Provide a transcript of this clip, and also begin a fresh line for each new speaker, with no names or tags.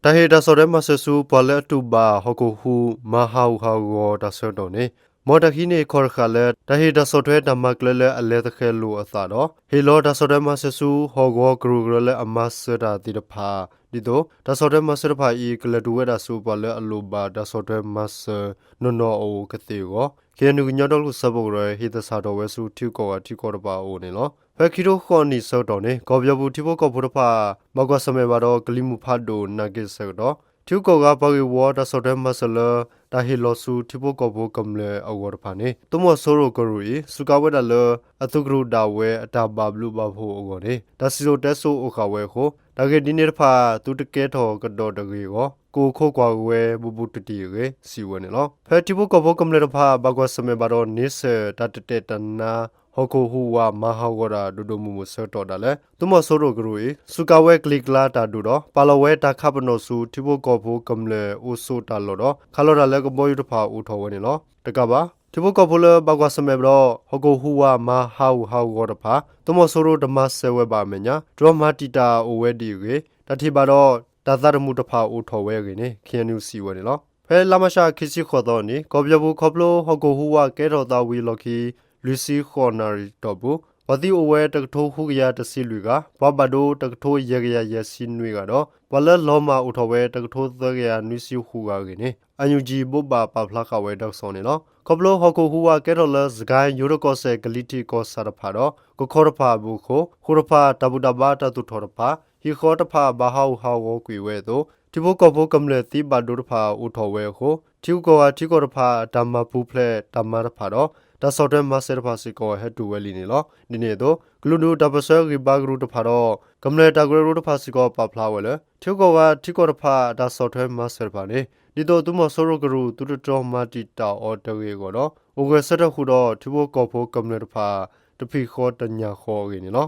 တာဟေဒါဆိုရဲမဆဆူပေါ်လက်တူဘာဟကိုဟူမဟာဟာဂောဒါဆတော်နေမော်တခိနေခေါ်ခါလက်တာဟေဒါဆိုတဲ့ဓမ္မကလလက်အလဲတခဲလူအသာတော့ဟေလောဒါဆိုရဲမဆဆူဟောဂောဂရူဂရလက်အမဆရာတိတဖာဒီတော့ဒါဆိုရဲမဆရဖာဤကလတူဝဲဒါဆူပေါ်လက်အလိုဘာဒါဆိုရဲမဆနော်နော်အိုကတိကိုကေနုညတော်လူစဘောရဟေဒစာတော်ဝဲဆူထီကောတီကောတပါအိုနေလောဖက်ခီရိုခွန်နီဆောတော်နေကောပြောဘူးတီဘောကောဖုရဖာမောက်ကစမေဘာတော့ဂလီမူဖတ်ဒိုနာဂစ်ဆောတော့ထူကောကပဂီဝါဒါဆိုတဲ့မဆလတာဟီလောဆူတီဘောကောဘောကမ်လေအဝရဖာနေတမဆိုရိုကရူဤစုကဝဲဒါလအသုကရူဒါဝဲအတာဘာဘလူဘာဖို့အောနေဒါစီရိုတက်ဆိုအခါဝဲခိုဒါကေဒီနေဖာသူတကဲထော်ကတော့တကေကိုကိုခိုကွာဝဲဘူဘူတတီရေစီဝဲနေလောဖက်တီဘောကောဘောကမ်လေဖာဘကွာစမေဘာတော့နိစတတတေတနာဟောကိုဟူဝါမဟာဝရာဒူဒိုမူမဆတော်ဒါလေသူမဆိုရိုဂရူဤစုကဝဲကလစ်လာတာဒူတော့ပါလဝဲတာခပနောဆူတီဘောကောဖိုကမ်လေအိုဆိုတာလောတော့ခလောဒါလေကဘောယူတဖာဦးထော်ဝဲနေလောတကပါတီဘောကောဖိုလဘကွာစမေဘတော့ဟောကိုဟူဝါမဟာဝဟာဝတဖာသူမဆိုရိုဓမဆဲဝဲပါမညာဒရမတီတာအိုဝဲဒီရေတတိပါတော့ဒါသရမှုတဖာဦးထော်ဝဲကနေခင်းနူစီဝဲနေလောဖဲလာမရှာခိစီခေါ်တော့နီကောပြဘူးခေါပလိုဟောကိုဟူဝါကဲတော်တာဝီလော်ခီလူစီခေါ်နာရီတော့ဘူးဝတိအဝဲတကထိုးခုကရတစီလူကဘဘဒိုတကထိုးရရရစင်းနွေကတော့ဝလလောမဥထဝဲတကထိုးသကရနွီစီခုကကင်းအန်ယူဂျီဘဘပဖလာခဝဲတော့ဆောင်းနေနော်ကပလိုဟကိုဟူဝါကဲတော်လစကိုင်းယူရကောဆေဂလီတီကောဆာရဖာတော့ကိုခေါ်ရဖာဘူးခိုခူရဖာတဘူတဘာတတူထော်ရဖာဟီခေါ်တဖာဘာဟောဟောကိုကွေဝဲတော့တီဘကဘောကမလေတိဘဒိုရဖာဥထဝဲခိုတီကောတီကောရဖာဓမ္မပူဖလက်ဓမ္မရဖာတော့ဒါဆော့တဲ့မဆယ်ဖာစီကိုဟက်တူဝဲလီနေလောဒီနေ့တော့ဂလူဒူတပဆာဂီဘာဂရုတဖာတော့ကမလေတာဂရူတဖာစီကိုပပလာဝဲလေထီကောဝါထီကောတဖာဒါဆော့တဲ့မဆယ်ဖာနေဒီတော့သူမဆိုရိုဂရူတူတော်မာတီတာအော်တရေကိုတော့အိုဂဆက်တခုတော့ထီဘောကောဖိုကမလေတဖာတဖီခေါ်တညာခေါ်ရင်းနေလော